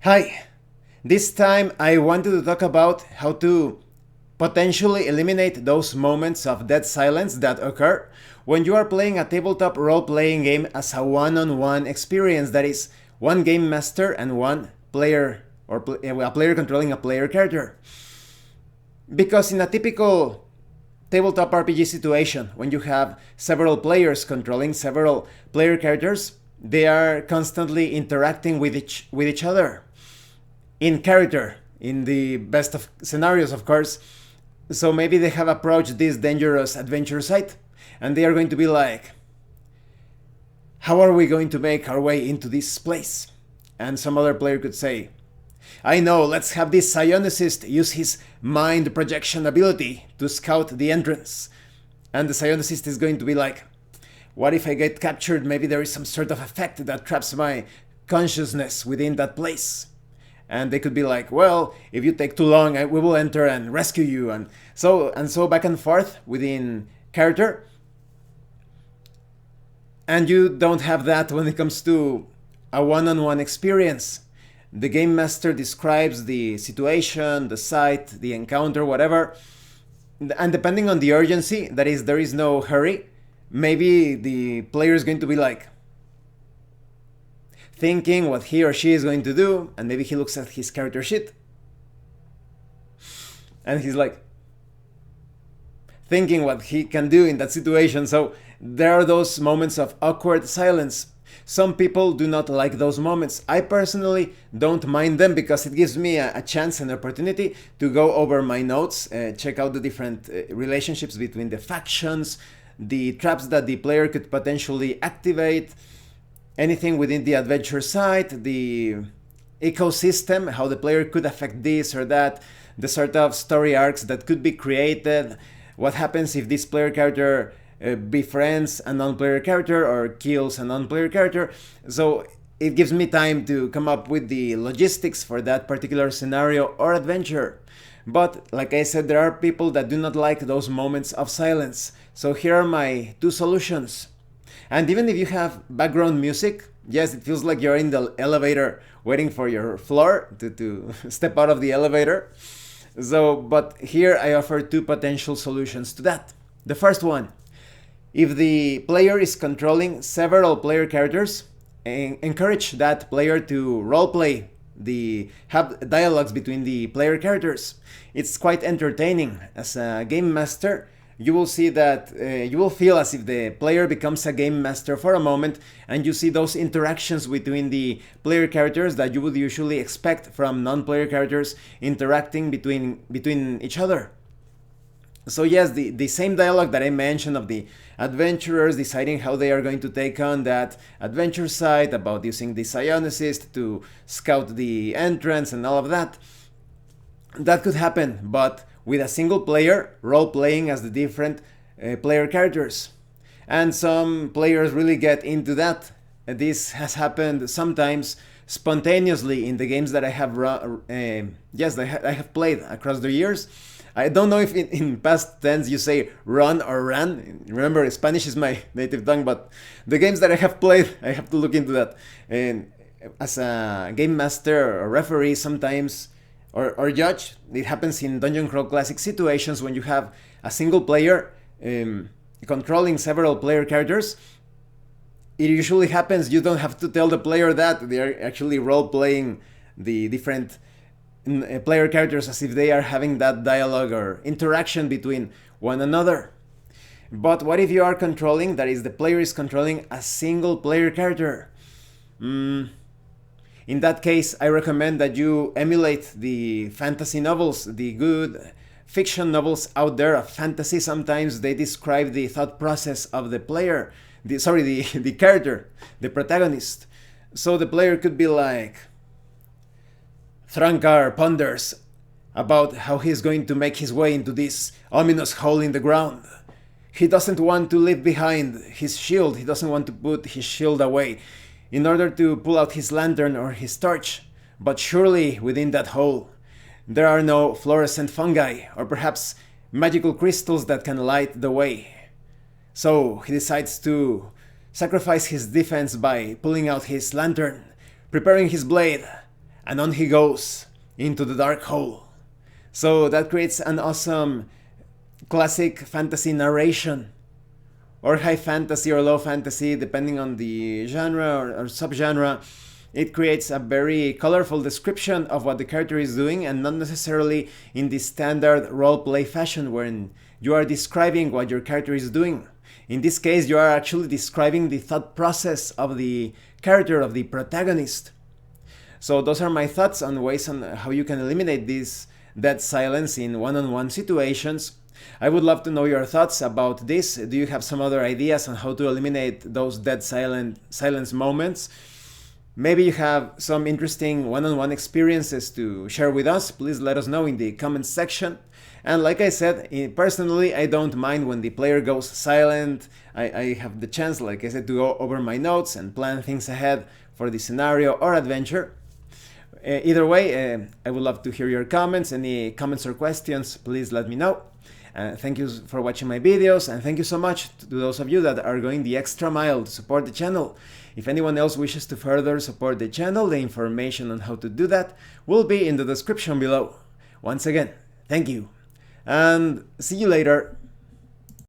Hi, this time I wanted to talk about how to potentially eliminate those moments of dead silence that occur when you are playing a tabletop role-playing game as a one-on-one experience, that is, one game master and one player, or a player controlling a player character. Because in a typical tabletop RPG situation, when you have several players controlling several player characters, they are constantly interacting with each other in character, in the best of scenarios, of course. So maybe they have approached this dangerous adventure site and they are going to be like, how are we going to make our way into this place? And some other player could say, I know, let's have this psionicist use his mind projection ability to scout the entrance. And the psionicist is going to be like, what if I get captured? Maybe there is some sort of effect that traps my consciousness within that place. And they could be like, well, if you take too long, we will enter and rescue you. And so back and forth within character. And you don't have that when it comes to a one-on-one experience. The game master describes the situation, the site, the encounter, whatever. And depending on the urgency, that is, there is no hurry, maybe the player is going to be like thinking what he or she is going to do, and maybe he looks at his character sheet and he's like thinking what he can do in that situation. So there are those moments of awkward silence. Some people do not like those moments. I personally don't mind them because it gives me a chance and opportunity to go over my notes, check out the different relationships between the factions, the traps that the player could potentially activate, anything within the adventure site, the ecosystem, how the player could affect this or that, the sort of story arcs that could be created, what happens if this player character befriends a non-player character or kills a non-player character. So it gives me time to come up with the logistics for that particular scenario or adventure. But like I said, there are people that do not like those moments of silence. So here are my two solutions. And even if you have background music, yes, it feels like you're in the elevator waiting for your floor to step out of the elevator. So, but here I offer two potential solutions to that. The first one, if the player is controlling several player characters, encourage that player to roleplay, have dialogues between the player characters. It's quite entertaining. As a game master, you will see that you will feel as if the player becomes a game master for a moment, and you see those interactions between the player characters that you would usually expect from non-player characters interacting between each other. So yes, the same dialogue that I mentioned of the adventurers deciding how they are going to take on that adventure site, about using the psionicist to scout the entrance and all of that, that could happen, but with a single player role-playing as the different player characters. And some players really get into that. This has happened sometimes spontaneously in the games that I have I have played across the years. I don't know if in past tense you say run or ran. Remember, Spanish is my native tongue, but the games that I have played, I have to look into that. And as a game master or referee, sometimes, or judge, it happens in Dungeon Crawl Classic situations when you have a single player controlling several player characters. It usually happens, you don't have to tell the player that they are actually role-playing the different player characters as if they are having that dialogue or interaction between one another. But what if you are controlling, that is, the player is controlling a single player character? In that case, I recommend that you emulate the fantasy novels, the good fiction novels out there of fantasy. Sometimes they describe the thought process of the player, the character, the protagonist. So the player could be like, Thrankar ponders about how he's going to make his way into this ominous hole in the ground. He doesn't want to leave behind his shield, he doesn't want to put his shield away in order to pull out his lantern or his torch, but surely within that hole there are no fluorescent fungi or perhaps magical crystals that can light the way. So he decides to sacrifice his defense by pulling out his lantern, preparing his blade, and on he goes into the dark hole. So that creates an awesome classic fantasy narration, or high fantasy or low fantasy, depending on the genre or subgenre. It creates a very colorful description of what the character is doing, and not necessarily in the standard roleplay fashion wherein you are describing what your character is doing. In this case, you are actually describing the thought process of the character, of the protagonist. So those are my thoughts on ways on how you can eliminate this dead silence in one-on-one situations. I would love to know your thoughts about this. Do you have some other ideas on how to eliminate those dead silence moments? Maybe you have some interesting one-on-one experiences to share with us. Please let us know in the comments section. And like I said, personally, I don't mind when the player goes silent. I have the chance, like I said, to go over my notes and plan things ahead for the scenario or adventure. Either way, I would love to hear your comments. Any comments or questions, please let me know. Thank you for watching my videos, and thank you so much to those of you that are going the extra mile to support the channel. If anyone else wishes to further support the channel, the information on how to do that will be in the description below. Once again, thank you, and see you later.